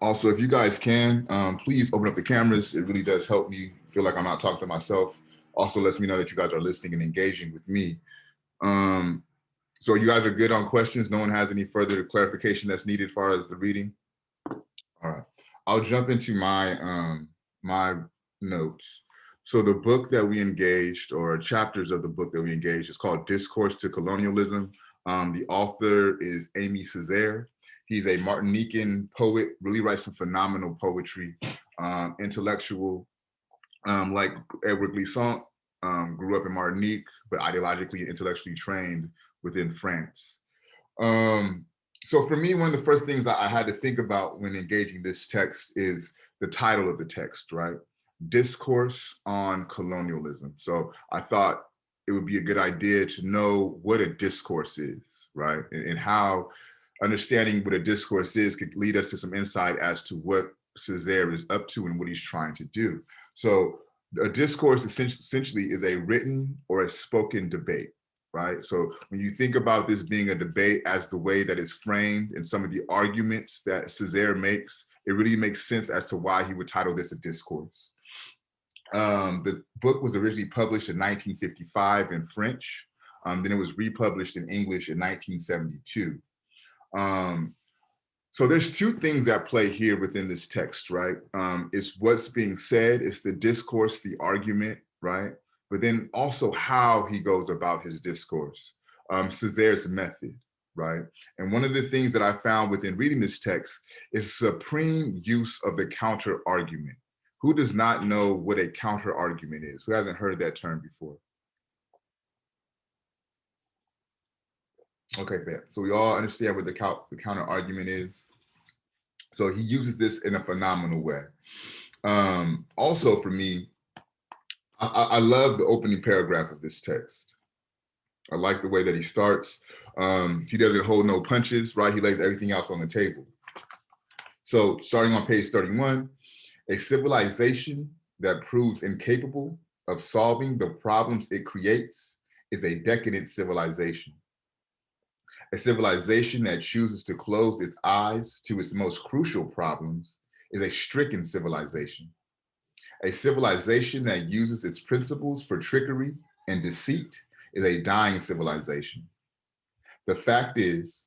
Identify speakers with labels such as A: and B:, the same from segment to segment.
A: Also, if you guys can, please open up the cameras. It really does help me feel like I'm not talking to myself. Also lets me know that you guys are listening and engaging with me. Um, so you guys are good on questions. No one has any further clarification that's needed as far as the reading. All right, I'll jump into my notes. So the book that we engaged, or chapters of the book that we engaged, is called Discourse to Colonialism. The author is Aimé Césaire. He's a Martinican poet, really writes some phenomenal poetry, intellectual, like Edward Glissant, grew up in Martinique, but ideologically and intellectually trained within France. Um, so for me, one of the first things I had to think about when engaging this text is the title of the text, right? Discourse on Colonialism. So I thought it would be a good idea to know what a discourse is, right? And how understanding what a discourse is could lead us to some insight as to what Césaire is up to and what he's trying to do. So a discourse essentially is a written or a spoken debate, right? So when you think about this being a debate as the way that it's framed and some of the arguments that Césaire makes, it really makes sense as to why he would title this a discourse. The book was originally published in 1955 in French. Then it was republished in English in 1972. So there's two things at play here within this text, right? It's what's being said, it's the discourse, the argument, right? But then also how he goes about his discourse, Césaire's method, right? And one of the things that I found within reading this text is supreme use of the counter argument. Who does not know what a counter argument is? Who hasn't heard that term before? Okay, so we all understand what the counter argument is. So he uses this in a phenomenal way. Also for me, I love the opening paragraph of this text. I like the way that he starts. He doesn't hold no punches, right? He lays everything else on the table. So starting on page 31, a civilization that proves incapable of solving the problems it creates is a decadent civilization. A civilization that chooses to close its eyes to its most crucial problems is a stricken civilization. A civilization that uses its principles for trickery and deceit is a dying civilization. The fact is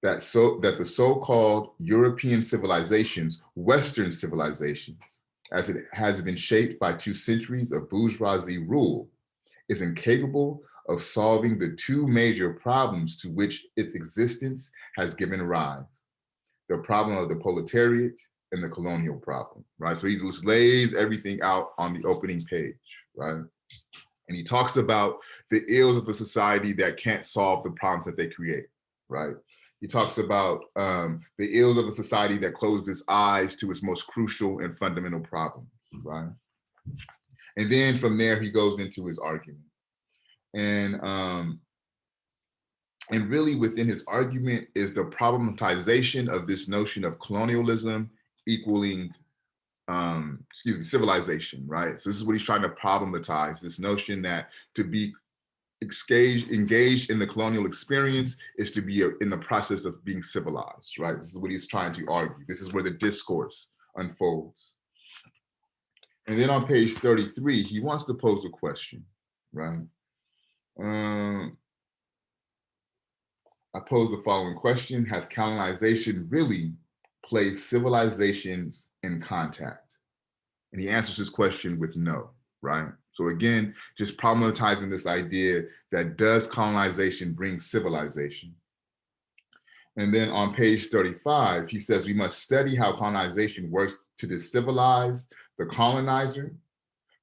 A: that the so-called European civilizations, Western civilizations, as it has been shaped by 2 centuries of bourgeoisie rule, is incapable of solving the 2 major problems to which its existence has given rise: the problem of the proletariat and the colonial problem, right? So he just lays everything out on the opening page, right? And he talks about the ills of a society that can't solve the problems that they create, right? He talks about the ills of a society that closes its eyes to its most crucial and fundamental problems, right? And then from there, he goes into his argument. And really within his argument is the problematization of this notion of colonialism equaling civilization, right? So this is what he's trying to problematize, this notion that to be engaged in the colonial experience is to be in the process of being civilized, right? This is what he's trying to argue. This is where the discourse unfolds. And then on page 33, he wants to pose a question, right? I pose the following question: has colonization really placed civilizations in contact? And he answers this question with no, right? So again, just problematizing this idea that does colonization bring civilization? And then on page 35, he says we must study how colonization works to decivilize the colonizer,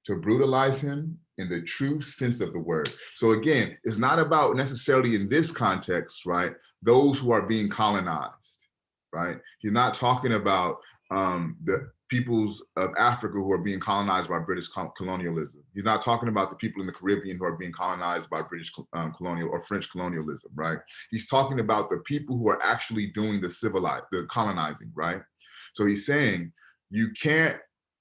A: to brutalize him in the true sense of the word. So again, it's not about necessarily in this context, right, those who are being colonized, right? He's not talking about the peoples of Africa who are being colonized by British colonialism. He's not talking about the people in the Caribbean who are being colonized by British colonial or French colonialism, right? He's talking about the people who are actually doing the colonizing, right? So he's saying you can't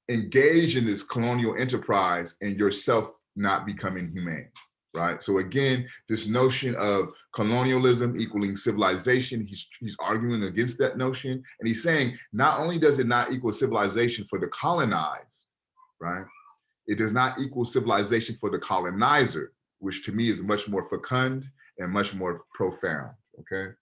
A: engage in this colonial enterprise and yourself not becoming humane, right? So again, this notion of colonialism equaling civilization, he's arguing against that notion. And he's saying, not only does it not equal civilization for the colonized, right? It does not equal civilization for the colonizer, which to me is much more fecund and much more profound, okay?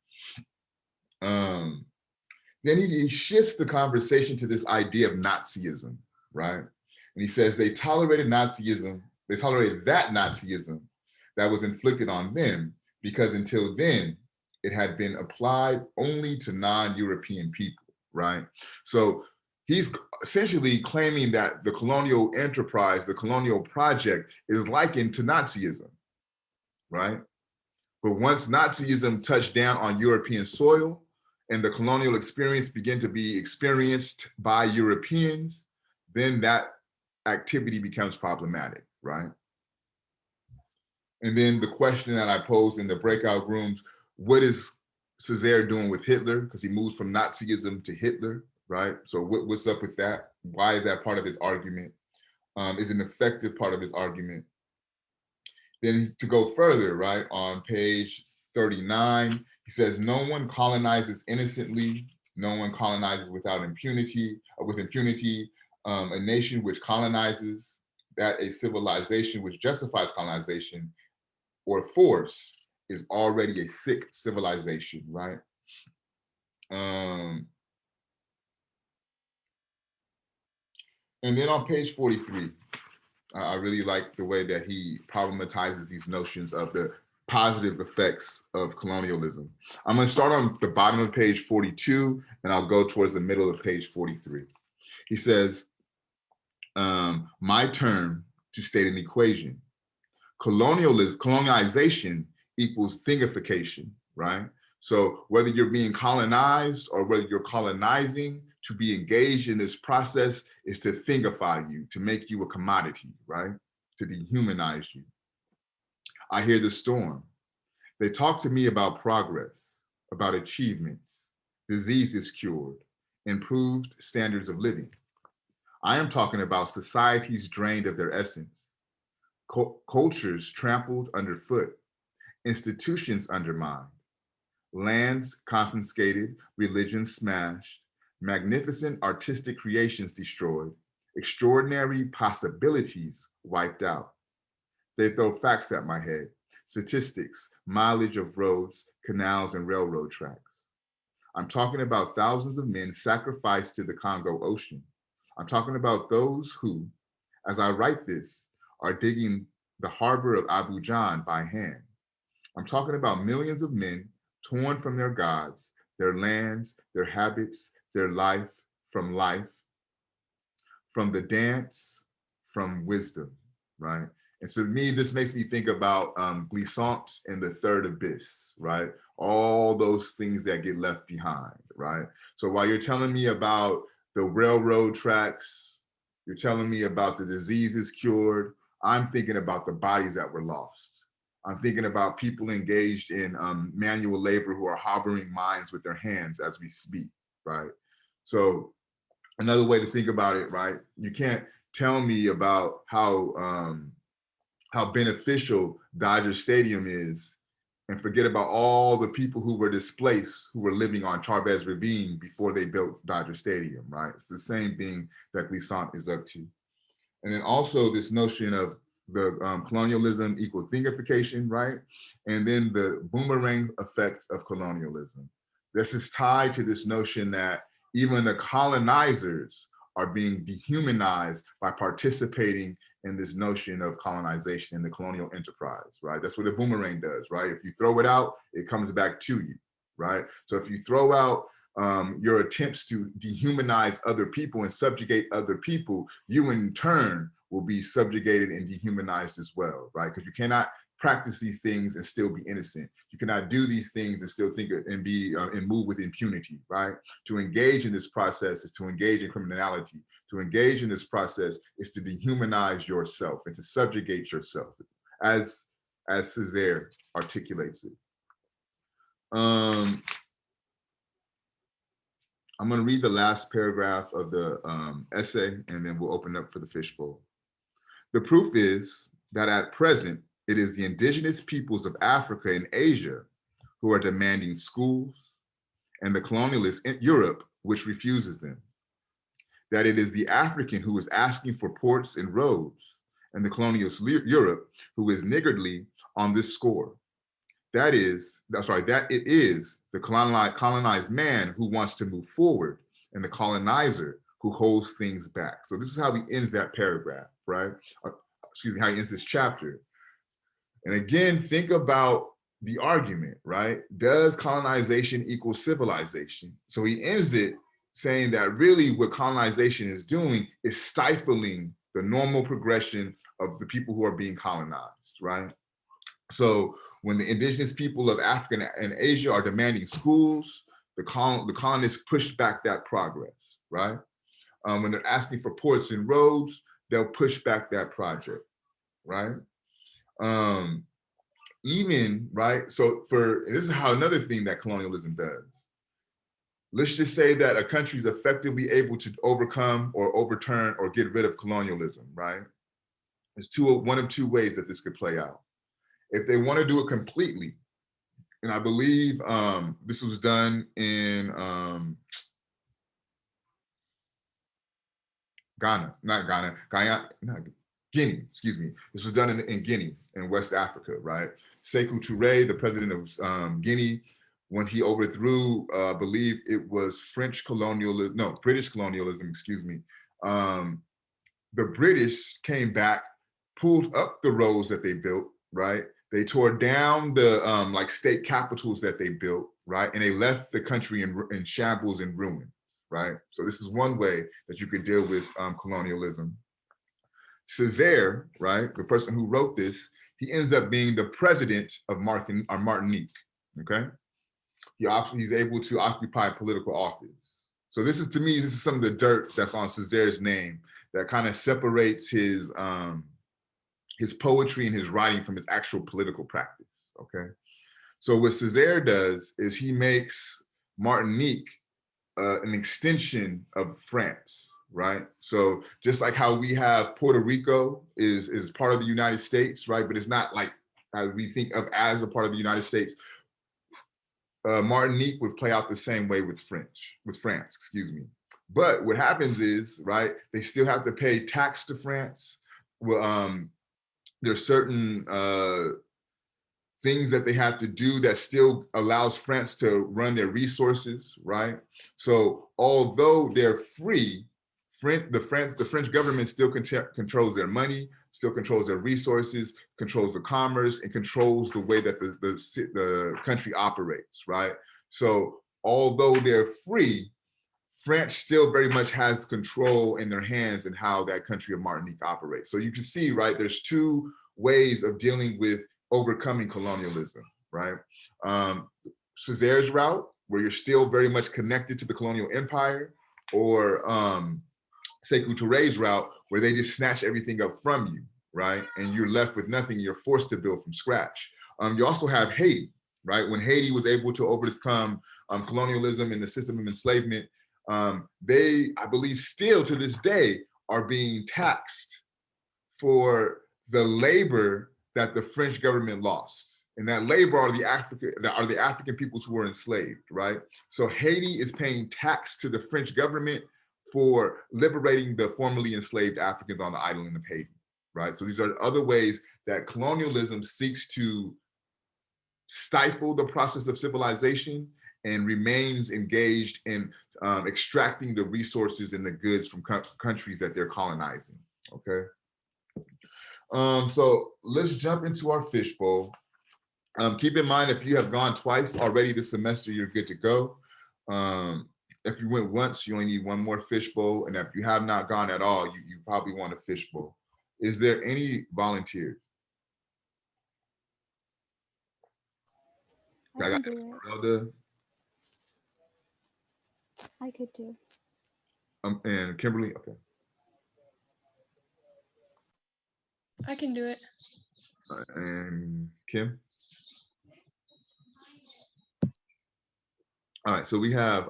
A: Then he shifts the conversation to this idea of Nazism, right? And he says they tolerated Nazism, they tolerated that Nazism that was inflicted on them because until then, it had been applied only to non-European people, right? So he's essentially claiming that the colonial enterprise, the colonial project is likened to Nazism, right? But once Nazism touched down on European soil and the colonial experience began to be experienced by Europeans, then that activity becomes problematic, right? And then the question that I posed in the breakout rooms, what is Césaire doing with Hitler? Because he moves from Nazism to Hitler, right? So what's up with that? Why is that part of his argument? Is an effective part of his argument? Then to go further, right, on page 39, he says, no one colonizes innocently, no one colonizes without impunity, with impunity. A nation which colonizes, that a civilization which justifies colonization or force is already a sick civilization, right? And then on page 43, I really like the way that he problematizes these notions of the positive effects of colonialism. I'm going to start on the bottom of page 42, and I'll go towards the middle of page 43. He says, my term to state an equation. Colonization equals thingification, right? So whether you're being colonized or whether you're colonizing, to be engaged in this process is to thingify you, to make you a commodity, right? To dehumanize you. I hear the storm. They talk to me about progress, about achievements, diseases cured, improved standards of living. I am talking about societies drained of their essence, cultures trampled underfoot, institutions undermined, lands confiscated, religions smashed, magnificent artistic creations destroyed, extraordinary possibilities wiped out. They throw facts at my head, statistics, mileage of roads, canals, and railroad tracks. I'm talking about thousands of men sacrificed to the Congo Ocean. I'm talking about those who, as I write this, are digging the harbor of Abidjan by hand. I'm talking about millions of men torn from their gods, their lands, their habits, their life, from the dance, from wisdom, right? And so to me, this makes me think about Glissant and the third abyss, right? All those things that get left behind, right? So while you're telling me about the railroad tracks, you're telling me about the diseases cured, I'm thinking about the bodies that were lost. I'm thinking about people engaged in manual labor who are harboring mines with their hands as we speak, right? So another way to think about it, right? You can't tell me about how beneficial Dodger Stadium is and forget about all the people who were displaced, who were living on Charbez Ravine before they built Dodger Stadium, right? It's the same thing that Glissant is up to. And then also this notion of the colonialism equal thingification, right? And then the boomerang effect of colonialism. This is tied to this notion that even the colonizers are being dehumanized by participating in this notion of colonization in the colonial enterprise, right? That's what a boomerang does, right? If you throw it out, it comes back to you, right? So if you throw out your attempts to dehumanize other people and subjugate other people, you in turn will be subjugated and dehumanized as well, right? Because you cannot practice these things and still be innocent. You cannot do these things and still think and be and move with impunity, right? To engage in this process is to engage in criminality. To engage in this process is to dehumanize yourself and to subjugate yourself, as Césaire articulates it. I'm going to read the last paragraph of the essay, and then we'll open up for the fishbowl. The proof is that at present, it is the indigenous peoples of Africa and Asia who are demanding schools, and the colonialists in Europe which refuses them. That it is the African who is asking for ports and roads, and the colonialist Europe who is niggardly on this score. That it is the colonized man who wants to move forward, and the colonizer who holds things back. So this is how he ends that paragraph, right? Excuse me, how he ends this chapter. And again, think about the argument, right? Does colonization equal civilization? So he ends it saying that really what colonization is doing is stifling the normal progression of the people who are being colonized, right? So when the indigenous people of Africa and Asia are demanding schools, the colonists push back that progress, right? When they're asking for ports and roads, they'll push back that project, right? Even, right? So this is how another thing that colonialism does. Let's just say that a country is effectively able to overcome or overturn or get rid of colonialism, right? There's one of two ways that this could play out. If they want to do it completely, and I believe this was done in Guinea, excuse me. This was done in Guinea, in West Africa, right? Sekou Touré, the president of Guinea, when he overthrew, I believe it was British colonialism, excuse me. The British came back, pulled up the roads that they built, right? They tore down the like state capitals that they built, right? And they left the country in shambles and ruin, right? So this is one way that you could deal with colonialism. Césaire, right, the person who wrote this, he ends up being the president of Martinique, okay? He's able to occupy political office. So this is some of the dirt that's on Césaire's name that kind of separates his poetry and his writing from his actual political practice, okay? So what Césaire does is he makes Martinique an extension of France, right? So just like how we have Puerto Rico is part of the United States, right? But it's not like we think of as a part of the United States. Martinique would play out the same way with France, excuse me. But what happens is, right, they still have to pay tax to France. Well, there's certain things that they have to do that still allows France to run their resources, right? So although they're free, the French government still controls their money, still controls their resources, controls the commerce, and controls the way that the country operates, right? So although they're free, France still very much has control in their hands in how that country of Martinique operates. So you can see, right, there's two ways of dealing with overcoming colonialism, right? Césaire's route, where you're still very much connected to the colonial empire, or Sekou Touré's route, where they just snatch everything up from you, right? And you're left with nothing, you're forced to build from scratch. You also have Haiti, right? When Haiti was able to overcome colonialism and the system of enslavement, they, I believe still to this day, are being taxed for the labor that the French government lost. And that labor are the African peoples who were enslaved, right? So Haiti is paying tax to the French government for liberating the formerly enslaved Africans on the island of Haiti, right? So these are other ways that colonialism seeks to stifle the process of civilization and remains engaged in extracting the resources and the goods from countries that they're colonizing, okay? So let's jump into our fishbowl. Keep in mind, if you have gone twice already this semester, you're good to go. If you went once, you only need one more fishbowl. And if you have not gone at all, you probably want a fishbowl. Is there any volunteers?
B: I can do it. I could do.
A: And Kimberly, okay.
C: I can do it.
A: And Kim? All right, so we have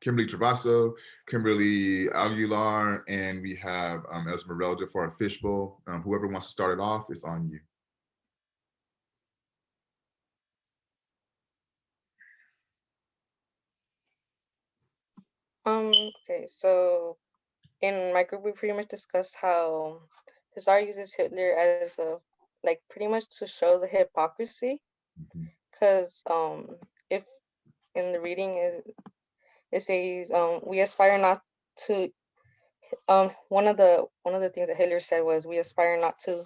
A: Kimberly Travasso, Kimberly Aguilar, and we have Esmeralda for our fishbowl. Whoever wants to start it off, it's on you.
D: Okay, so in my group, we pretty much discussed how Césaire uses Hitler as a, like, pretty much to show the hypocrisy. Because if in the reading it says we aspire not to one of the things that Hitler said was we aspire not to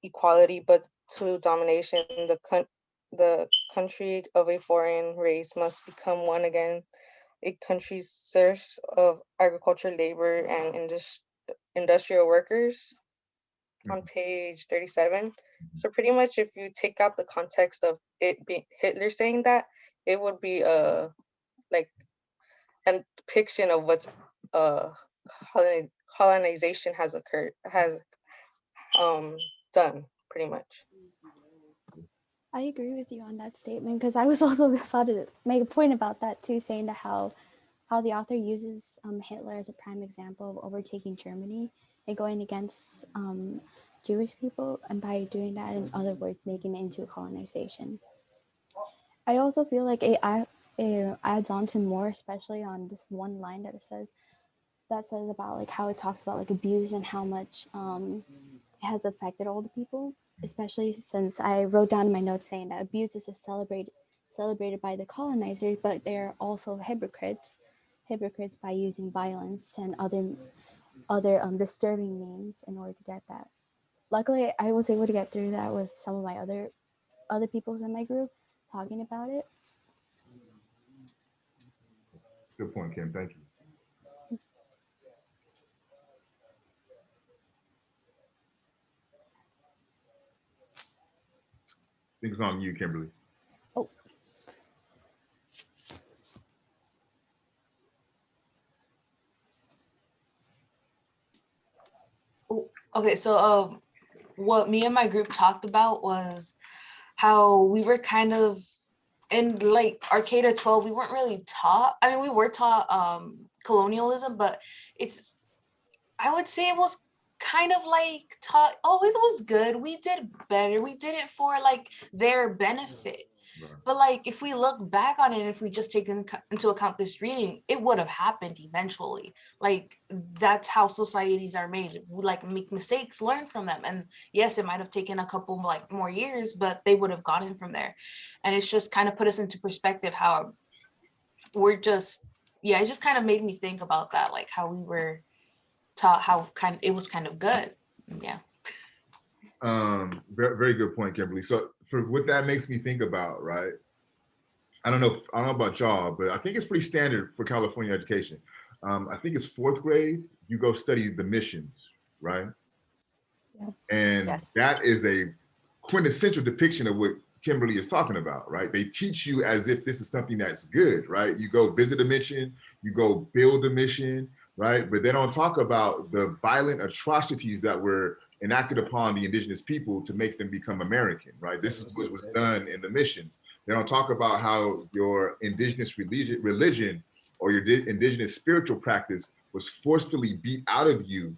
D: equality but to domination. The country of a foreign race must become one again, a country's source of agriculture, labor, and industrial workers, on page 37. So pretty much if you take out the context of it being Hitler saying that, it would be like a depiction of what's uh colonization has done pretty much.
B: I agree with you on that statement because I was also about to make a point about that too, saying that how the author uses Hitler as a prime example of overtaking Germany and going against Jewish people, and by doing that, in other words, making it into colonization. I also feel like it adds on to more, especially on this one line that says about like how it talks about like abuse and how much it has affected all the people, especially since I wrote down in my notes saying that abuse is celebrated by the colonizers, but they're also hypocrites by using violence and other disturbing means in order to get that. Luckily, I was able to get through that with some of my other peoples in my group talking about it.
A: Good point, Kim. Thank you. I think it's on you, Kimberly.
B: Oh.
E: Okay, so what me and my group talked about was how we were kind of in like Arcata 12, we weren't really taught. I mean, we were taught colonialism, but I would say it was kind of like taught, oh, it was good. We did better. We did it for like their benefit.
A: Right.
E: But like, if we look back on it, if we just take into account this reading, it would have happened eventually. Like, that's how societies are made. We like make mistakes, learn from them. And yes, it might have taken a couple like more years, but they would have gotten from there. And it's just kind of put us into perspective how we're just, yeah, it just kind of made me think about that, like how we were taught, how kind of, it was kind of good. Yeah.
A: Very, very good point, Kimberly. So for what that makes me think about, right? I don't know about y'all, but I think it's pretty standard for California education. I think it's 4th grade, you go study the missions, right?
B: Yeah.
A: And
F: Yes.
A: that is a quintessential depiction of what Kimberly is talking about, right? They teach you as if this is something that's good, right? You go visit a mission, you go build a mission, right? But they don't talk about the violent atrocities that were enacted upon the indigenous people to make them become American, right? This is what was done in the missions. They don't talk about how your indigenous religion or your indigenous spiritual practice was forcefully beat out of you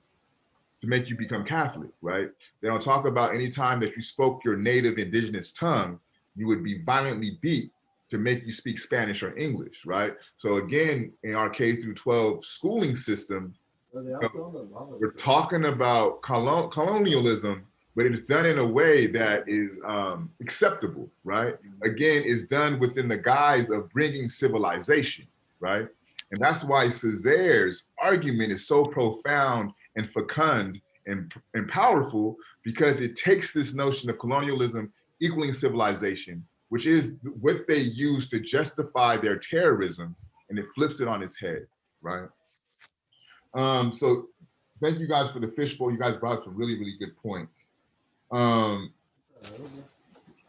A: to make you become Catholic, right? They don't talk about any time that you spoke your native indigenous tongue, you would be violently beat to make you speak Spanish or English, right? So again, in our K through 12 schooling system, we're talking about colonialism, but it's done in a way that is acceptable, right? Again, it's done within the guise of bringing civilization, right? And that's why Césaire's argument is so profound and fecund and powerful, because it takes this notion of colonialism equaling civilization, which is what they use to justify their terrorism, and it flips it on its head, right? So thank you guys for the fishbowl. You guys brought up some really, really good points.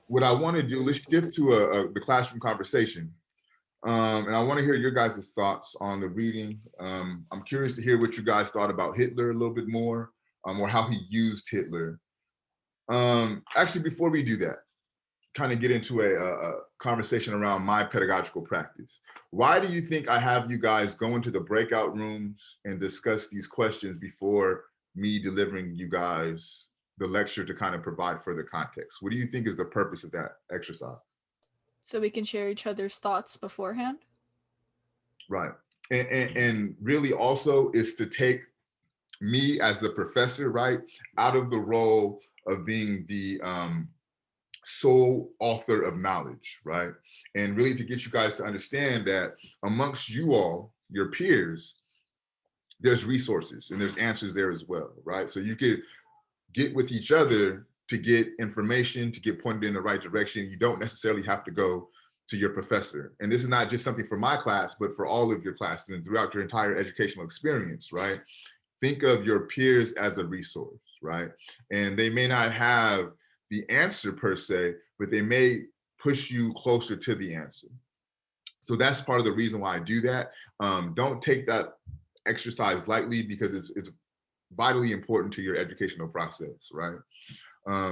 A: What I want to do, let's shift to the classroom conversation. And I want to hear your guys' thoughts on the reading. I'm curious to hear what you guys thought about Hitler a little bit more, or how he used Hitler. Actually, before we do that, kind of get into a conversation around my pedagogical practice. Why do you think I have you guys go into the breakout rooms and discuss these questions before me delivering you guys the lecture to kind of provide further context? What do you think is the purpose of that exercise?
F: So we can share each other's thoughts beforehand?
A: Right. and really also is to take me as the professor, right, out of the role of being the sole author of knowledge, right? And really to get you guys to understand that amongst you all, your peers, there's resources and there's answers there as well, right? So you could get with each other to get information, to get pointed in the right direction. You don't necessarily have to go to your professor. And this is not just something for my class, but for all of your classes and throughout your entire educational experience, right? Think of your peers as a resource, right? And they may not have the answer per se, but they may push you closer to the answer. So that's part of the reason why I do that. Don't take that exercise lightly, because it's vitally important to your educational process, right?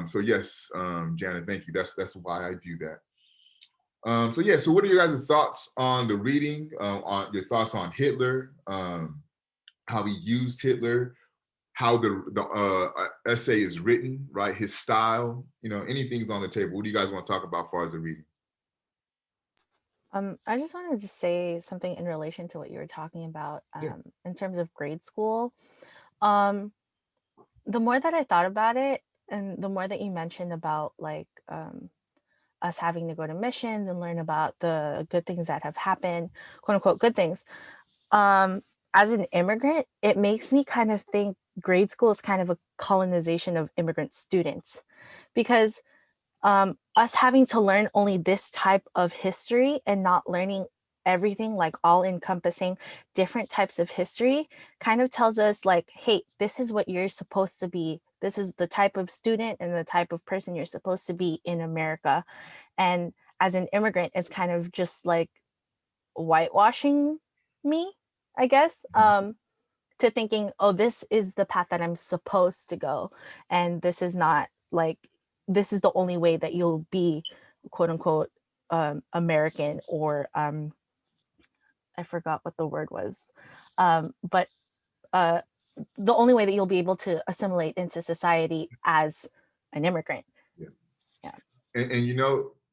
A: So yes, Janet, thank you. That's why I do that. So yeah, so what are your guys' thoughts on the reading, on your thoughts on Hitler, how he used Hitler, how the essay is written, right? His style, anything's on the table. What do you guys want to talk about as far as the reading?
F: I just wanted to say something in relation to what you were talking about
A: Yeah.
F: in terms of grade school. The more that I thought about it, and the more that you mentioned about like us having to go to missions and learn about the good things that have happened, quote unquote, good things. As an immigrant, it makes me kind of think grade school is kind of a colonization of immigrant students, because us having to learn only this type of history and not learning everything, like all encompassing different types of history, kind of tells us like, hey, this is what you're supposed to be. This is the type of student and the type of person you're supposed to be in America. And as an immigrant, it's kind of just like whitewashing me, I guess, to thinking, oh, this is the path that I'm supposed to go. And this is not like, this is the only way that you'll be, quote unquote, American, or I forgot what the word was, but the only way that you'll be able to assimilate into society as an immigrant.
A: Yeah.
F: Yeah.
A: And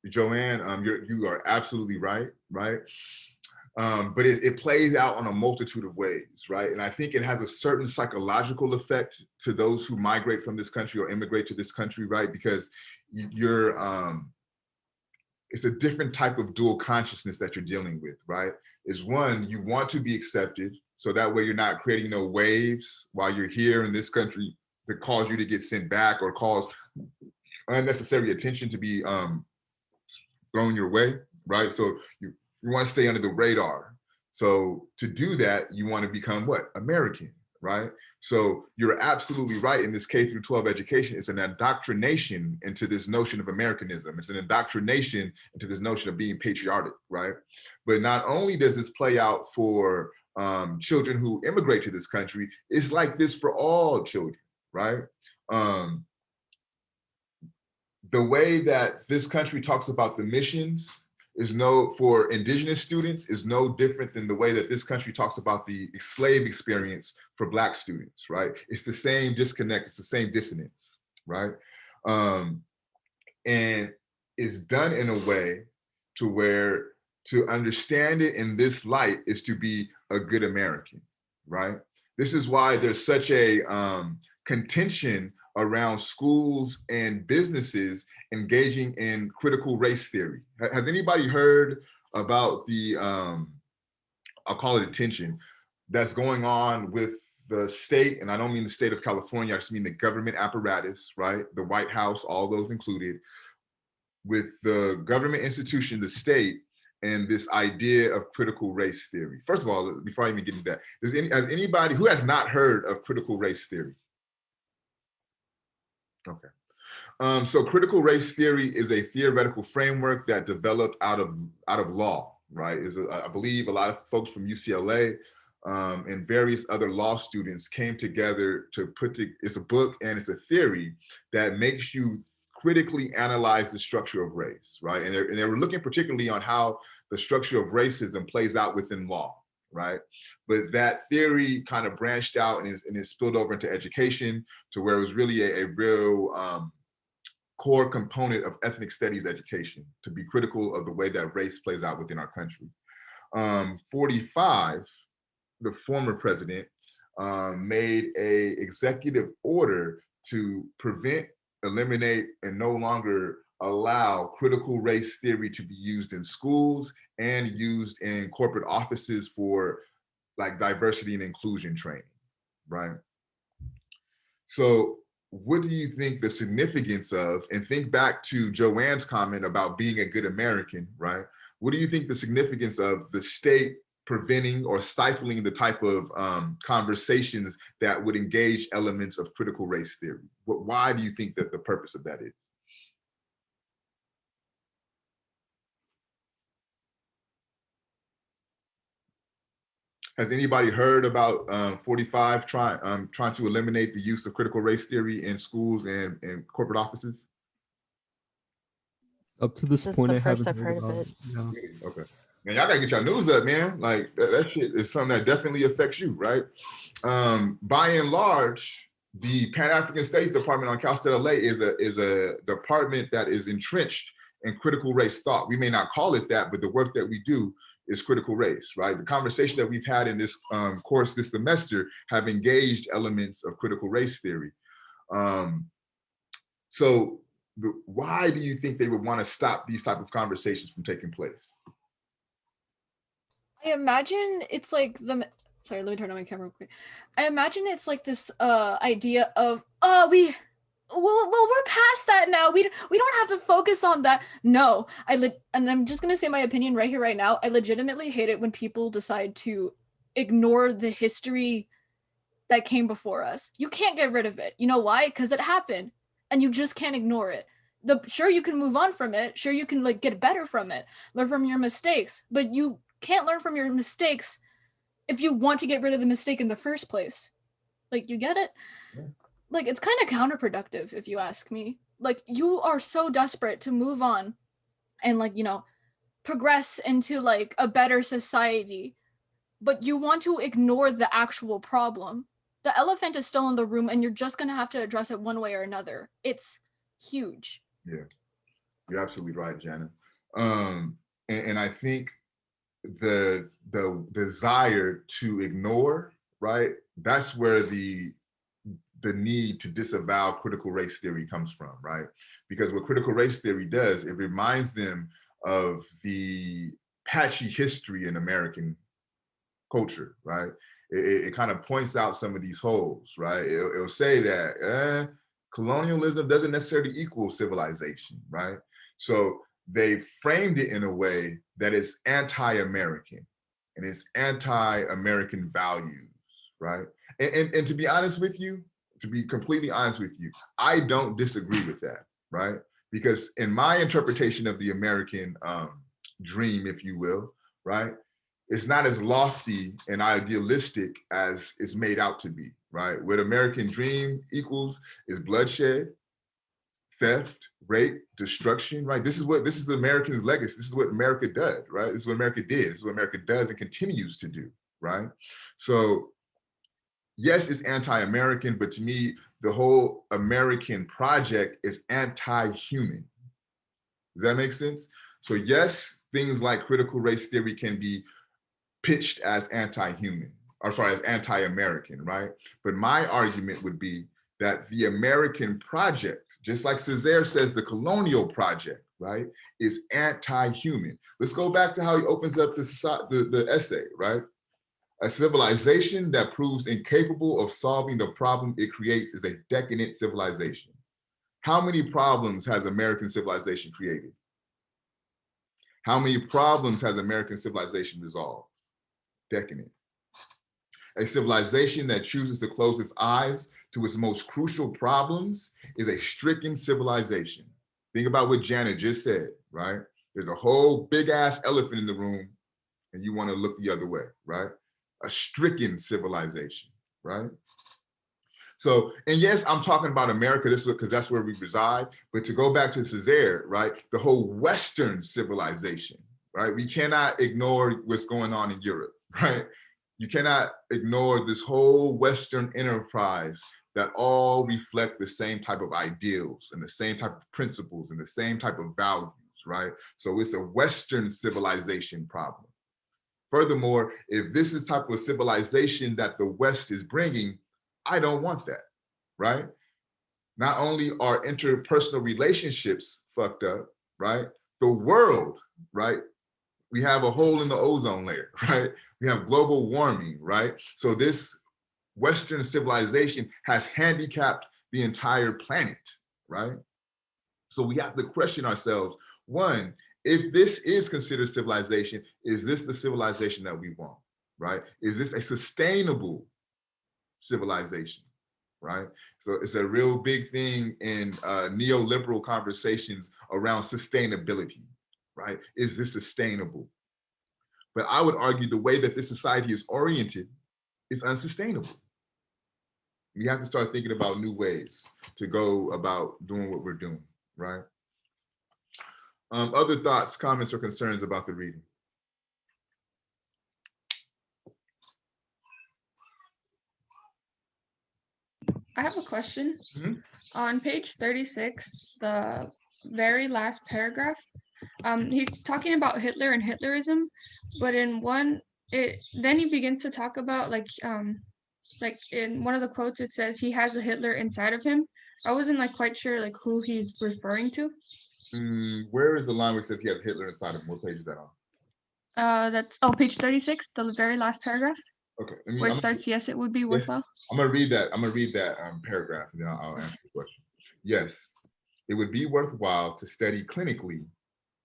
A: Joanne, you are absolutely right, right? But it plays out on a multitude of ways, right? And I think it has a certain psychological effect to those who migrate from this country or immigrate to this country, right? Because it's a different type of dual consciousness that you're dealing with, right? Is one, you want to be accepted, so that way you're not creating no waves while you're here in this country that cause you to get sent back or cause unnecessary attention to be thrown your way, right? So you want to stay under the radar. So to do that, you want to become what? American, right? So you're absolutely right. In this K through 12 education, it's an indoctrination into this notion of Americanism. It's an indoctrination into this notion of being patriotic, right? But not only does this play out for children who immigrate to this country, it's like this for all children, right? The way that this country talks about the missions for indigenous students is no different than the way that this country talks about the slave experience for Black students, right? It's the same disconnect, it's the same dissonance, right? And it's done in a way to where to understand it in this light is to be a good American, right? This is why there's such a contention around schools and businesses engaging in critical race theory. Has anybody heard about the, I'll call it tension, that's going on with the state, and I don't mean the state of California, I just mean the government apparatus, right? The White House, all those included, with the government institution, the state, and this idea of critical race theory. First of all, before I even get into that, has anybody who has not heard of critical race theory? Okay. So critical race theory is a theoretical framework that developed out of law, right? I believe a lot of folks from UCLA and various other law students came together to it's a book and it's a theory that makes you critically analyze the structure of race, right? And they were looking particularly on how the structure of racism plays out within law, right? But that theory kind of branched out and it spilled over into education to where it was really a real core component of ethnic studies education, to be critical of the way that race plays out within our country. 45 the former president made a executive order to prevent, eliminate, and no longer allow critical race theory to be used in schools and used in corporate offices for like diversity and inclusion training, right? So what do you think the significance of, and think back to Joanne's comment about being a good American, right? What do you think the significance of the state preventing or stifling the type of conversations that would engage elements of critical race theory? Why do you think that the purpose of that is? Has anybody heard about 45 trying to eliminate the use of critical race theory in schools and corporate offices?
G: Up to this
F: This is
G: point,
F: the
G: I
F: first
G: haven't
F: I've heard of it.
G: Yeah.
A: Okay. Man, y'all gotta get y'all news up, man. Like that shit is something that definitely affects you, right? By and large, the Pan-African Studies Department on Cal State LA is a department that is entrenched in critical race thought. We may not call it that, but the work that we do is critical race, right? The conversation that we've had in this course this semester have engaged elements of critical race theory. So why do you think they would want to stop these type of conversations from taking place?
H: I imagine it's like sorry, let me turn on my camera real quick. I imagine it's like this idea of we're past that now. We don't have to focus on that. No, and I'm just gonna say my opinion right here, right now. I legitimately hate it when people decide to ignore the history that came before us. You can't get rid of it. You know why? Because it happened, and you just can't ignore it. Sure, you can move on from it. Sure, you can like get better from it, learn from your mistakes, but you can't learn from your mistakes if you want to get rid of the mistake in the first place. Like, you get it?
A: Yeah.
H: Like, it's kind of counterproductive, if you ask me. Like, you are so desperate to move on and, like, you know, progress into, like, a better society, but you want to ignore the actual problem. The elephant is still in the room, and you're just going to have to address it one way or another. It's huge.
A: Yeah, you're absolutely right, Jana. And I think the desire to ignore, right? That's where the need to disavow critical race theory comes from, right? Because what critical race theory does, it reminds them of the patchy history in American culture, right? It kind of points out some of these holes, right? It'll say that colonialism doesn't necessarily equal civilization, right? So they framed it in a way that is anti-American and it's anti-American values, right? And to be honest with you, to be completely honest with you, I don't disagree with that, right? Because in my interpretation of the American dream, if you will, right? It's not as lofty and idealistic as it's made out to be, right? What American dream equals is bloodshed, theft, rape, destruction, right? This is the Americans' legacy. This is what America does, right? This is what America did. This is what America does and continues to do, right? So yes, it's anti-American, but to me, the whole American project is anti-human. Does that make sense? So yes, things like critical race theory can be pitched as anti-human, or sorry, as anti-American, right? But my argument would be that the American project, just like Césaire says, the colonial project, right, is anti-human. Let's go back to how he opens up the essay, right? A civilization that proves incapable of solving the problem it creates is a decadent civilization. How many problems has American civilization created? How many problems has American civilization resolved? Decadent. A civilization that chooses to close its eyes to its most crucial problems is a stricken civilization. Think about what Janet just said, right? There's a whole big ass elephant in the room and you want to look the other way, right? A stricken civilization, right? So, and yes, I'm talking about America, this is because that's where we reside, but to go back to Césaire, right? The whole Western civilization, right? We cannot ignore what's going on in Europe, right? You cannot ignore this whole Western enterprise that all reflect the same type of ideals and the same type of principles and the same type of values, right? So it's a Western civilization problem. Furthermore, if this is type of civilization that the West is bringing, I don't want that, right? Not only are interpersonal relationships fucked up, right? The world, right? We have a hole in the ozone layer, right? We have global warming, right? So this Western civilization has handicapped the entire planet, right? So we have to question ourselves. One, if this is considered civilization, is this the civilization that we want, right? Is this a sustainable civilization, right? So it's a real big thing in neoliberal conversations around sustainability, right? Is this sustainable? But I would argue the way that this society is oriented is unsustainable. We have to start thinking about new ways to go about doing what we're doing, right? Other thoughts, comments, or concerns about the reading?
C: I have a question.
A: Mhm.
C: On page 36, the very last paragraph, he's talking about Hitler and Hitlerism, but in one, then he begins to talk about like in one of the quotes, it says he has a Hitler inside of him. I wasn't like quite sure like who he's referring to.
A: Where is the line which says he has Hitler inside of him? What page is that on?
C: That's page 36, the very last paragraph,
A: Okay,
C: where it starts, yes, it would be worthwhile.
A: I'm gonna read that. I'm gonna read that paragraph, and then I'll answer the question. Yes, it would be worthwhile to study clinically,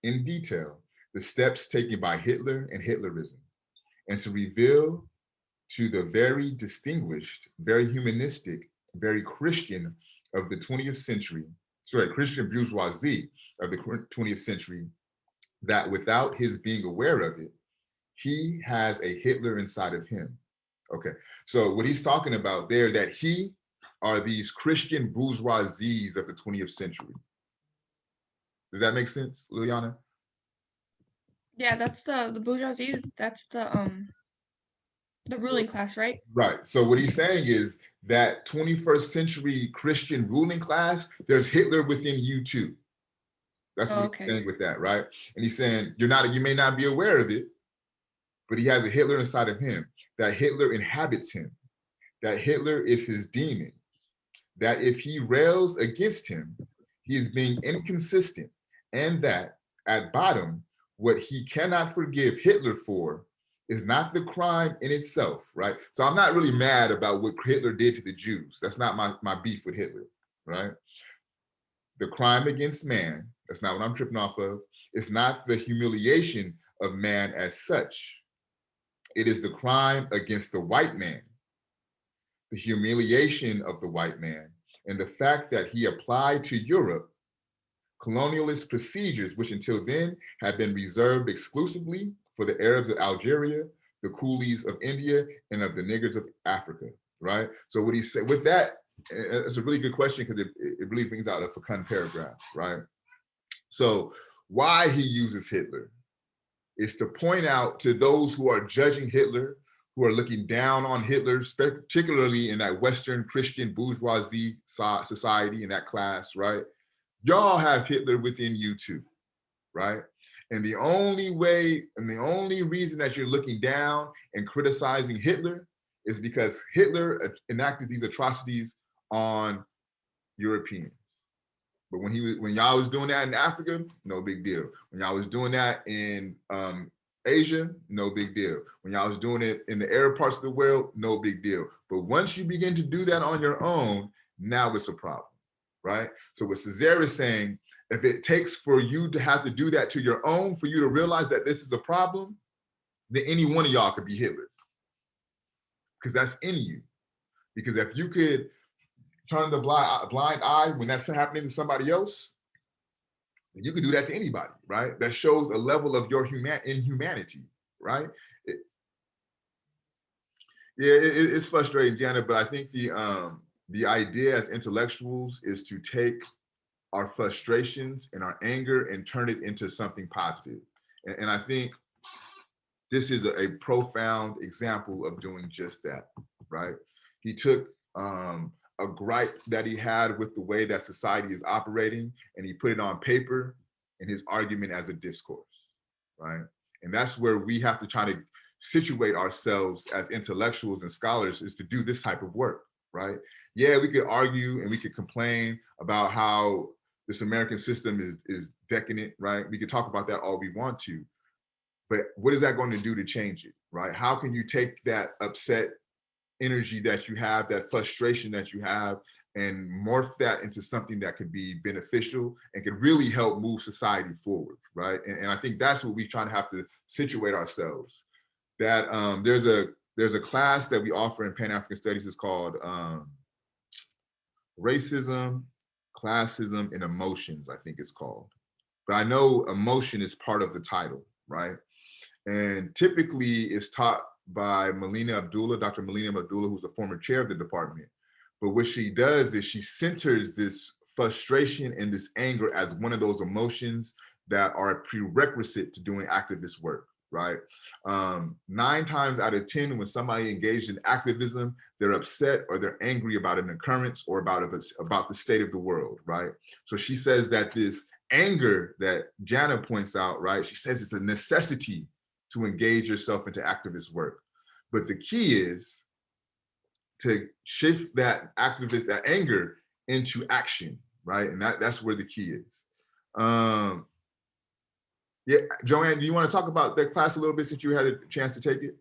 A: in detail, the steps taken by Hitler and Hitlerism, and to reveal to the very distinguished, very humanistic, very Christian of the 20th century, Christian bourgeoisie of the 20th century, that without his being aware of it, he has a Hitler inside of him. Okay, so what he's talking about there, that he are these Christian bourgeoisies of the 20th century. Does that make sense, Liliana?
C: Yeah, that's the bourgeoisie. That's the ruling class, right?
A: Right. So what he's saying is that 21st century Christian ruling class, there's Hitler within you too. That's what he's saying with that, right? And he's saying you may not be aware of it, but he has a Hitler inside of him, that Hitler inhabits him, that Hitler is his demon, that if he rails against him, he is being inconsistent, and that at bottom, what he cannot forgive Hitler for is not the crime in itself, right? So I'm not really mad about what Hitler did to the Jews. That's not my beef with Hitler, right? The crime against man, that's not what I'm tripping off of. It's not the humiliation of man as such. It is the crime against the white man, the humiliation of the white man, and the fact that he applied to Europe colonialist procedures, which until then had been reserved exclusively for the Arabs of Algeria, the coolies of India, and of the niggers of Africa, right? So what he said with that, it's a really good question because it really brings out a fecund paragraph, right? So why he uses Hitler is to point out to those who are judging Hitler, who are looking down on Hitler, particularly in that Western Christian bourgeoisie society, in that class, right? Y'all have Hitler within you too, right? And the only way and the only reason that you're looking down and criticizing Hitler is because Hitler enacted these atrocities on Europeans. But when y'all was doing that in Africa, no big deal. When y'all was doing that in Asia, no big deal. When y'all was doing it in the Arab parts of the world, no big deal. But once you begin to do that on your own, now it's a problem, right? So what Césaire is saying, if it takes for you to have to do that to your own, for you to realize that this is a problem, then any one of y'all could be Hitler. Because that's in you. Because if you could turn the blind eye when that's happening to somebody else, then you could do that to anybody, right? That shows a level of your inhumanity, right? It's frustrating, Janet, but I think the idea as intellectuals is to take our frustrations and our anger and turn it into something positive. And I think this is a profound example of doing just that, right? He took a gripe that he had with the way that society is operating, and he put it on paper in his argument as a discourse, right? And that's where we have to try to situate ourselves as intellectuals and scholars is to do this type of work, right? Yeah, we could argue and we could complain about how this American system is decadent, right? We could talk about that all we want to, but what is that going to do to change it, right? How can you take that upset energy that you have, that frustration that you have, and morph that into something that could be beneficial and could really help move society forward, right? And I think that's what we try to have to situate ourselves. That there's a class that we offer in Pan-African Studies. It's called Racism, Classism, and Emotions, I think it's called. But I know emotion is part of the title, right? And typically it's taught by Melina Abdullah, Dr. Melina Abdullah, who's a former chair of the department. But what she does is she centers this frustration and this anger as one of those emotions that are a prerequisite to doing activist work, right? 9 times out of 10, when somebody engaged in activism, they're upset or they're angry about an occurrence or about the state of the world, right? So she says that this anger that Jana points out, right? She says it's a necessity to engage yourself into activist work. But the key is to shift that that anger into action, right? And that's where the key is. Yeah, Joanne, do you want to talk about that class a little bit since you had a chance to take it?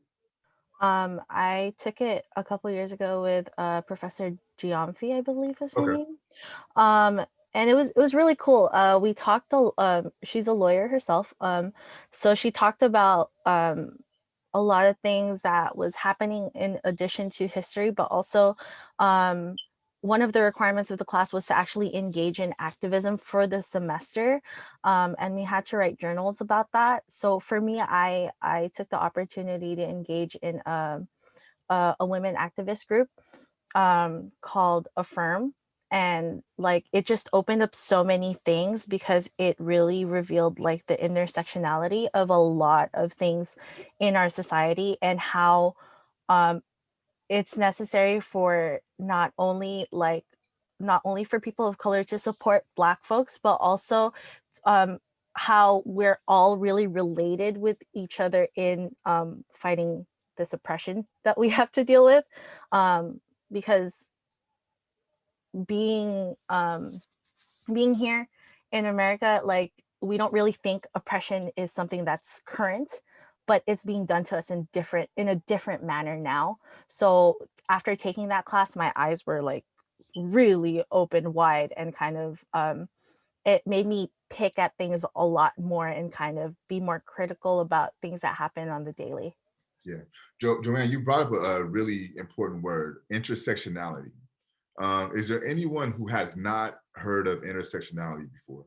F: I took it a couple years ago with Professor Giamfi, I believe is her name. And it was really cool. We talked. She's a lawyer herself. So she talked about a lot of things that was happening in addition to history, but also one of the requirements of the class was to actually engage in activism for the semester. And we had to write journals about that. So for me, I took the opportunity to engage in a women activist group called Affirm. And like it just opened up so many things because it really revealed like the intersectionality of a lot of things in our society and how it's necessary for not only for people of color to support Black folks, but also how we're all really related with each other in fighting this oppression that we have to deal with, because being here in America, like we don't really think oppression is something that's current, but it's being done to us in a different manner now. So after taking that class, my eyes were like really open wide and kind of it made me pick at things a lot more and kind of be more critical about things that happen on the daily.
A: Yeah, Joanne, you brought up a really important word, intersectionality. Is there anyone who has not heard of intersectionality before?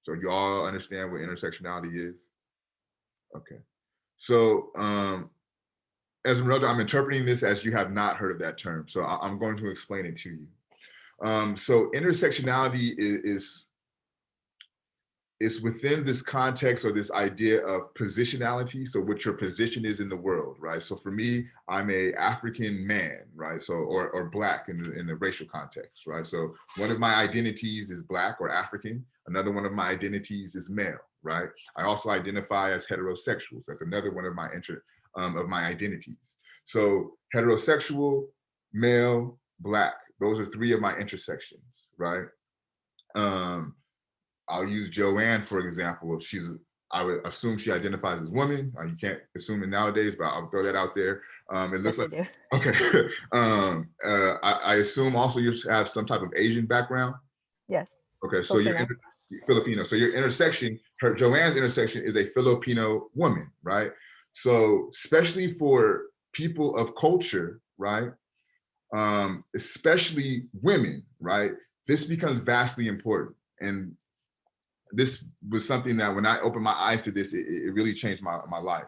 A: So you all understand what intersectionality is? Okay. So as Esmeralda, I'm interpreting this as you have not heard of that term. So I'm going to explain it to you. So intersectionality is within this context or this idea of positionality. So what your position is in the world, right? So for me, I'm a African man, right? So, or Black in the racial context, right? So one of my identities is Black or African. Another one of my identities is male, right? I also identify as heterosexuals. That's another one of my identities. So heterosexual, male, Black, those are 3 of my intersections, right? I'll use Joanne, for example. I would assume she identifies as woman. You can't assume it nowadays, but I'll throw that out there. It looks
F: Yes,
A: like, okay. I assume also you have some type of Asian background.
F: Yes.
A: Okay, so you're Filipino. So your intersection, Joanne's intersection is a Filipino woman, right? So especially for people of culture, right? Especially women, right? This becomes vastly important. And this was something that when I opened my eyes to this, it really changed my life.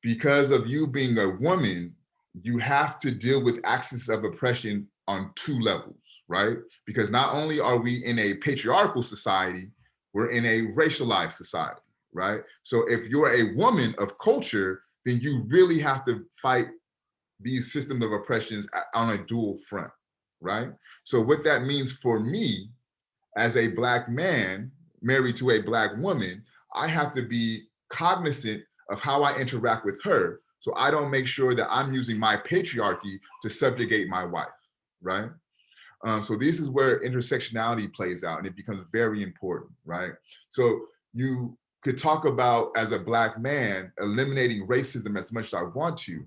A: Because of you being a woman, you have to deal with axis of oppression on 2 levels, right? Because not only are we in a patriarchal society, we're in a racialized society, right? So if you're a woman of culture, then you really have to fight these systems of oppressions on a dual front, right? So what that means for me as a Black man married to a Black woman, I have to be cognizant of how I interact with her, so I don't make sure that I'm using my patriarchy to subjugate my wife, right? So this is where intersectionality plays out, and it becomes very important, right? So you could talk about, as a Black man, eliminating racism as much as I want to,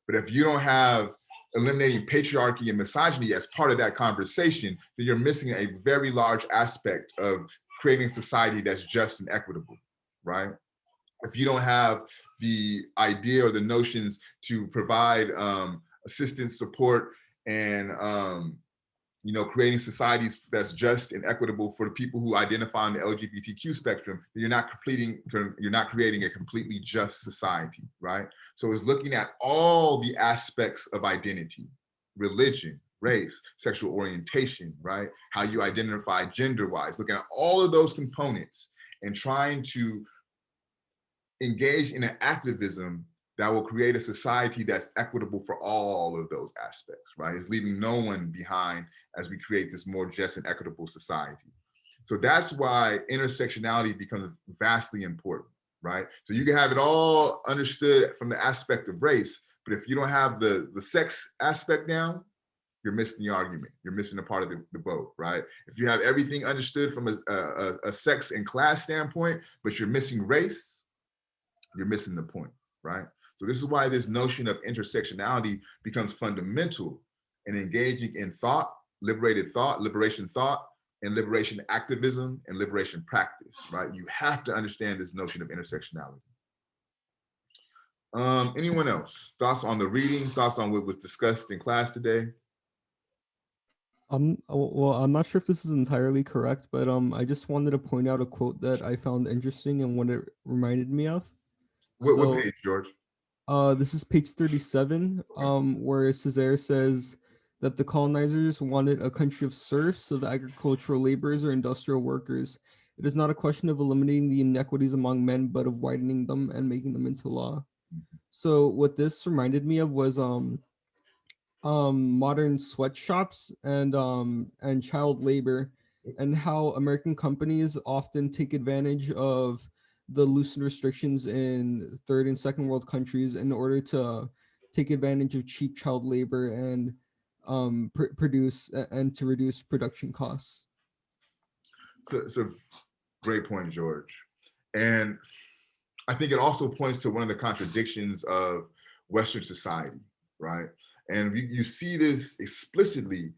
A: but if you don't have eliminating patriarchy and misogyny as part of that conversation, then you're missing a very large aspect of creating a society that's just and equitable, right? If you don't have the idea or the notions to provide assistance, support, and creating societies that's just and equitable for the people who identify on the LGBTQ spectrum, then you're not creating a completely just society, right? So it's looking at all the aspects of identity, religion, race, sexual orientation, right? How you identify gender-wise, looking at all of those components and trying to engage in an activism that will create a society that's equitable for all of those aspects, right? It's leaving no one behind as we create this more just and equitable society. So that's why intersectionality becomes vastly important, right? So you can have it all understood from the aspect of race, but if you don't have the sex aspect down, you're missing the argument. You're missing a part of the boat, right? If you have everything understood from a sex and class standpoint, but you're missing race, you're missing the point, right? So this is why this notion of intersectionality becomes fundamental in engaging in thought, liberation thought, and liberation activism and liberation practice, right? You have to understand this notion of intersectionality. Anyone else? Thoughts on the reading, thoughts on what was discussed in class today?
G: Well, I'm not sure if this is entirely correct, but I just wanted to point out a quote that I found interesting and what it reminded me of.
A: What page, George?
G: This is page 37, where Césaire says that the colonizers wanted a country of serfs, of agricultural laborers or industrial workers. It is not a question of eliminating the inequities among men, but of widening them and making them into law. So what this reminded me of was modern sweatshops and child labor, and how American companies often take advantage of the loosened restrictions in third and second world countries in order to take advantage of cheap child labor and produce and to reduce production costs.
A: So it's a great point, George. And I think it also points to one of the contradictions of Western society, right? And you see this explicitly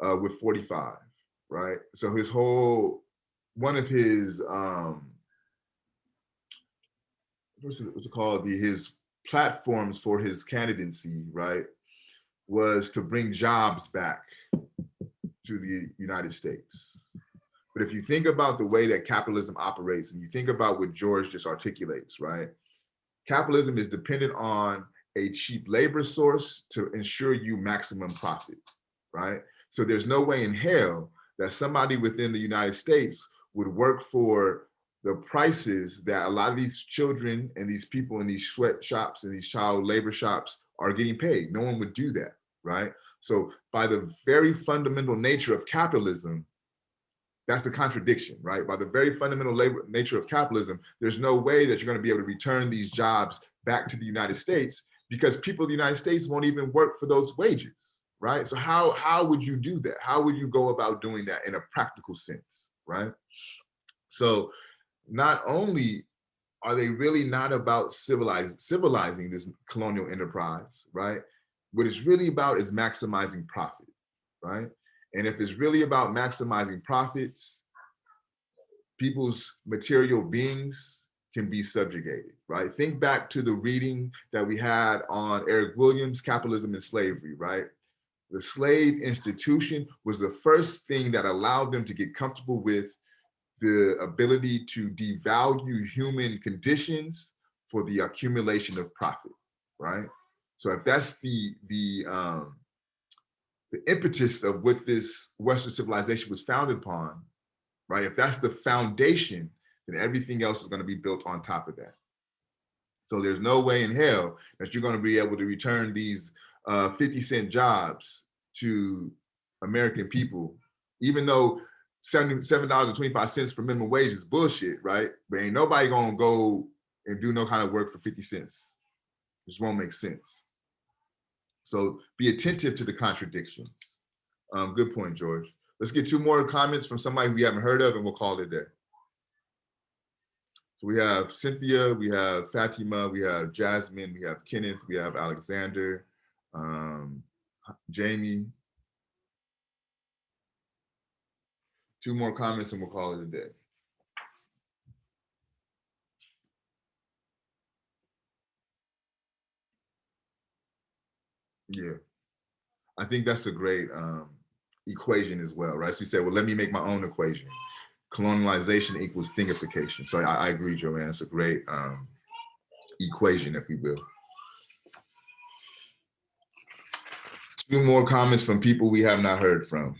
A: with 45, right? So one of his, what's it called? His platforms for his candidacy, right, was to bring jobs back to the United States. But if you think about the way that capitalism operates, and you think about what George just articulates, right? Capitalism is dependent on a cheap labor source to ensure you maximum profit, right? So there's no way in hell that somebody within the United States would work for the prices that a lot of these children and these people in these sweatshops and these child labor shops are getting paid. No one would do that, right? So by the very fundamental nature of capitalism, that's a contradiction, right? By the very fundamental nature of capitalism, there's no way that you're going to be able to return these jobs back to the United States, because people in the United States won't even work for those wages, right? So how would you do that? How would you go about doing that in a practical sense, right? So not only are they really not about civilizing this colonial enterprise, right? What it's really about is maximizing profit, right? And if it's really about maximizing profits, people's material beings can be subjugated, right? Think back to the reading that we had on Eric Williams' Capitalism and Slavery, right? The slave institution was the first thing that allowed them to get comfortable with the ability to devalue human conditions for the accumulation of profit, right? So if that's the impetus of what this Western civilization was founded upon, right? If that's the foundation, then everything else is going to be built on top of that. So there's no way in hell that you're going to be able to return these 50-cent jobs to American people, even though $77.25 for minimum wage is bullshit, right? But ain't nobody gonna go and do no kind of work for 50 cents. Just won't make sense. So be attentive to the contradictions. Good point, George. Let's get 2 more comments from somebody we haven't heard of and we'll call it a day. So we have Cynthia, we have Fatima, we have Jasmine, we have Kenneth, we have Alexander, Jamie. 2 more comments and we'll call it a day. Yeah, I think that's a great equation as well, right? So we said, well, let me make my own equation. Colonialization equals thingification. So I agree, Joanne. It's a great equation, if we will. 2 more comments from people we have not heard from.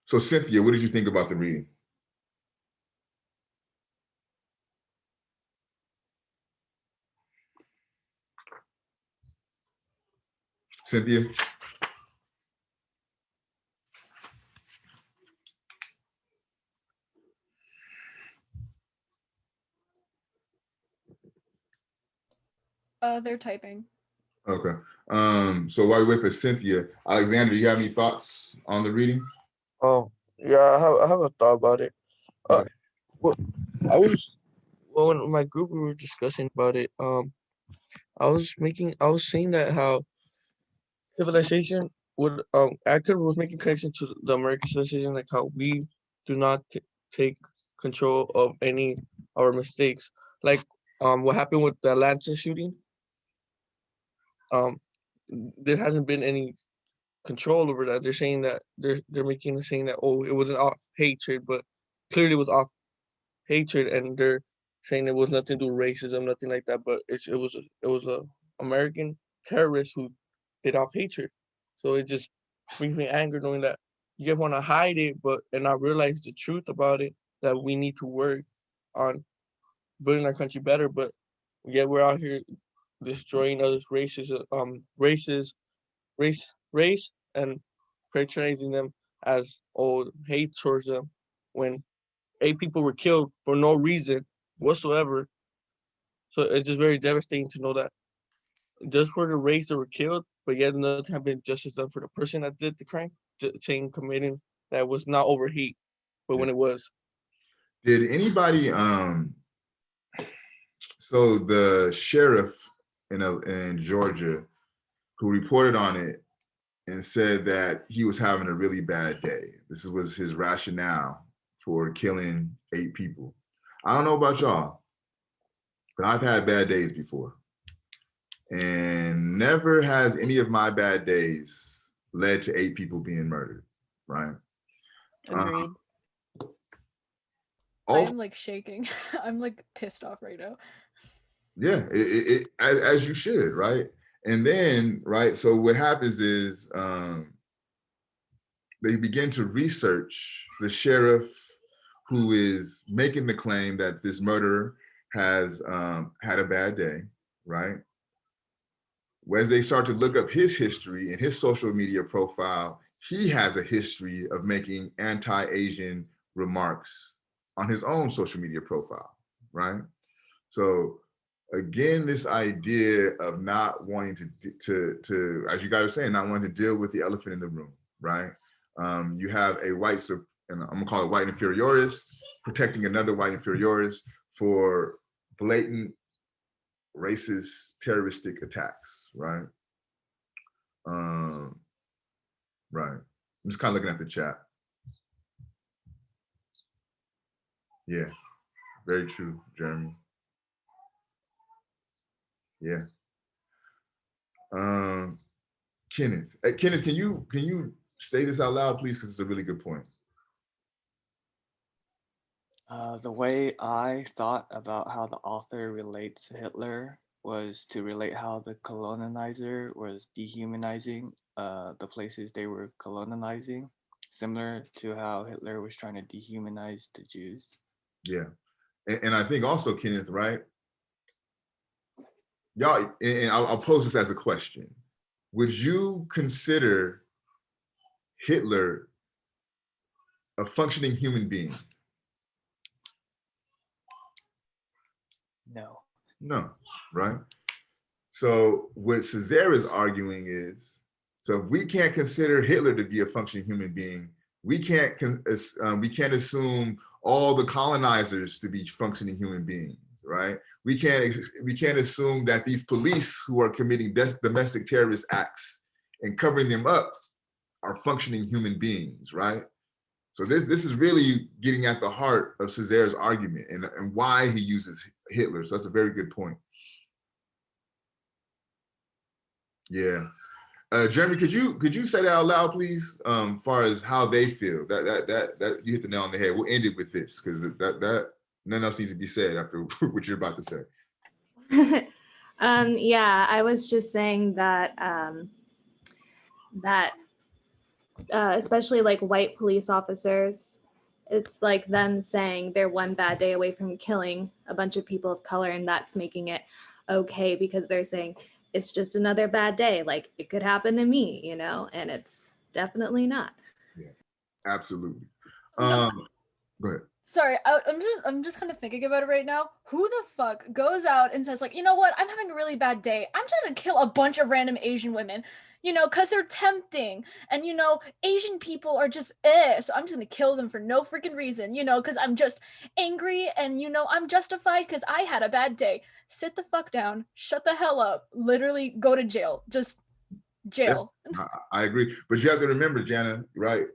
A: So Cynthia, what did you think about the reading? Cynthia?
H: They're typing.
A: Okay. So while we wait for Cynthia, Alexander, do you have any thoughts on the reading?
I: Oh, yeah, I have a thought about it.
A: Okay.
I: Well, in my group we were discussing about it. I was saying that how civilization would I was making connection to the American civilization, like how we do not take control of any of our mistakes. Like what happened with the Atlanta shooting. There hasn't been any control over that. They're saying that saying that, oh, it wasn't off hatred, but clearly it was off hatred, and they're saying it was nothing to do with racism, nothing like that. But it was a American terrorist who did off hatred. So it just brings me anger knowing that you guys want to hide it, and not realize the truth about it, that we need to work on building our country better. But yet we're out here destroying others' race and patronizing them as hate towards them when 8 people were killed for no reason whatsoever. So it's just very devastating to know that just for the race that were killed, but yet nothing have been justice done for the person that did the crime, saying committing that was not over hate, but when it was.
A: Did anybody so the sheriff in Georgia who reported on it and said that he was having a really bad day. This was his rationale for killing 8 people. I don't know about y'all, but I've had bad days before. And never has any of my bad days led to 8 people being murdered, right?
F: Agreed.
H: I am like shaking. I'm like pissed off right now.
A: Yeah, as you should, right? And then, right, so what happens is they begin to research the sheriff who is making the claim that this murderer has had a bad day, right? As they start to look up his history and his social media profile, he has a history of making anti-Asian remarks on his own social media profile, right? So again, this idea of not wanting to, as you guys are saying, not wanting to deal with the elephant in the room, right? You have a white, and I'm gonna call it white inferiorist, protecting another white inferiorist for blatant racist terroristic attacks, right? Right. I'm just kind of looking at the chat. Yeah, very true, Jeremy. Yeah. Kenneth, Kenneth, can you say this out loud, please? Because it's a really good point.
J: The way I thought about how the author relates to Hitler was to relate how the colonizer was dehumanizing the places they were colonizing, similar to how Hitler was trying to dehumanize the Jews.
A: Yeah. And I think also, Kenneth, right? y'all, and I'll pose this as a question. Would you consider Hitler a functioning human being?
J: No.
A: No, right? So what Césaire is arguing is, so if we can't consider Hitler to be a functioning human being, we can't assume all the colonizers to be functioning human beings, right? We can't assume that these police who are committing domestic terrorist acts and covering them up are functioning human beings, right? So this is really getting at the heart of Césaire's argument and why he uses Hitler. So that's a very good point. Yeah. Jeremy, could you say that out loud, please? Far as how they feel, that you hit the nail on the head. We'll end it with this because that nothing else needs to be said after what you're about to say.
K: Yeah, I was just saying that especially like white police officers, it's like them saying they're one bad day away from killing a bunch of people of color, and that's making it okay because they're saying it's just another bad day, like it could happen to me, you know, and it's definitely not.
A: Yeah, absolutely.
H: No.
A: Go ahead.
H: Sorry, I'm just kind of thinking about it right now. Who the fuck goes out and says like, you know what? I'm having a really bad day. I'm just gonna kill a bunch of random Asian women, you know, because they're tempting. And you know, Asian people are just so I'm just gonna kill them for no freaking reason, you know, because I'm just angry and you know I'm justified because I had a bad day. Sit the fuck down, shut the hell up, literally go to jail. Just jail.
A: I agree, but you have to remember, Jana, right?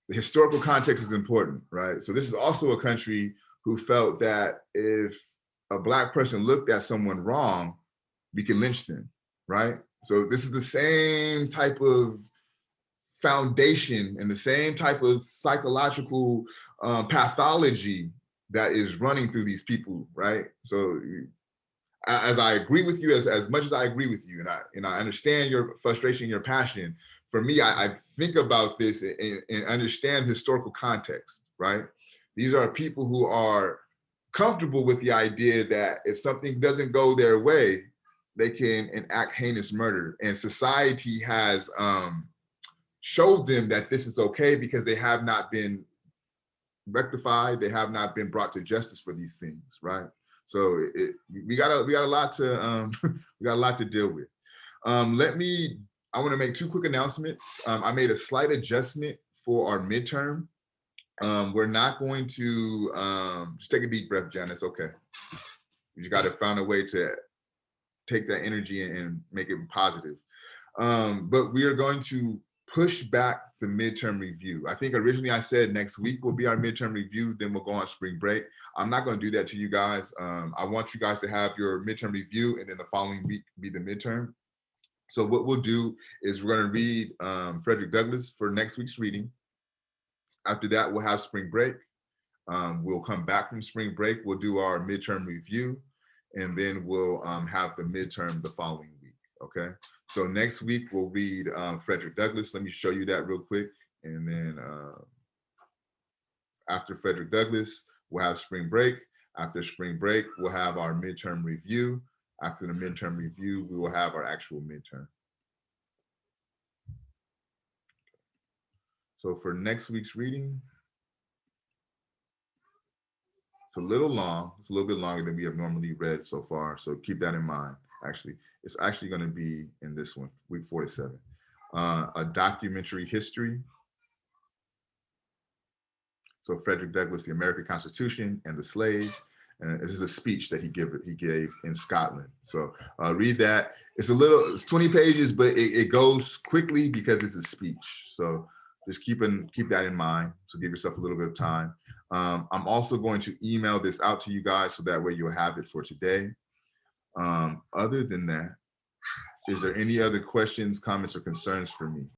A: The historical context is important, right? So this is also a country who felt that if a Black person looked at someone wrong, we can lynch them, right? So this is the same type of foundation and the same type of psychological pathology that is running through these people, right? So as I agree with you, as much as I agree with you, and I understand your frustration, your passion, for me, I think about this and understand historical context, right? These are people who are comfortable with the idea that if something doesn't go their way, they can enact heinous murder. And society has showed them that this is okay because they have not been rectified, they have not been brought to justice for these things, right? So we got a lot to we got a lot to deal with. I want to make two quick announcements. I made a slight adjustment for our midterm. We're not going to just take a deep breath, Jan. It's okay. You got to find a way to take that energy and make it positive. But we are going to push back the midterm review. I think originally I said next week will be our midterm review, then we'll go on spring break. I'm not going to do that to you guys. I want you guys to have your midterm review and then the following week be the midterm. So what we'll do is we're going to read Frederick Douglass for next week's reading. After that, we'll have spring break. We'll come back from spring break. We'll do our midterm review, and then we'll have the midterm the following week, okay? So next week, we'll read Frederick Douglass. Let me show you that real quick. And then after Frederick Douglass, we'll have spring break. After spring break, we'll have our midterm review. After the midterm review, we will have our actual midterm. So for next week's reading, it's a little long. It's a little bit longer than we have normally read so far. So keep that in mind. Actually, it's actually going to be in this one, week 47. A documentary history. So Frederick Douglass, the American Constitution and the Slave. And this is a speech that he gave in Scotland. So read that. It's 20 pages, but it goes quickly because it's a speech. So just keep that in mind. So give yourself a little bit of time. I'm also going to email this out to you guys so that way you'll have it for today. Other than that, is there any other questions, comments, or concerns for me?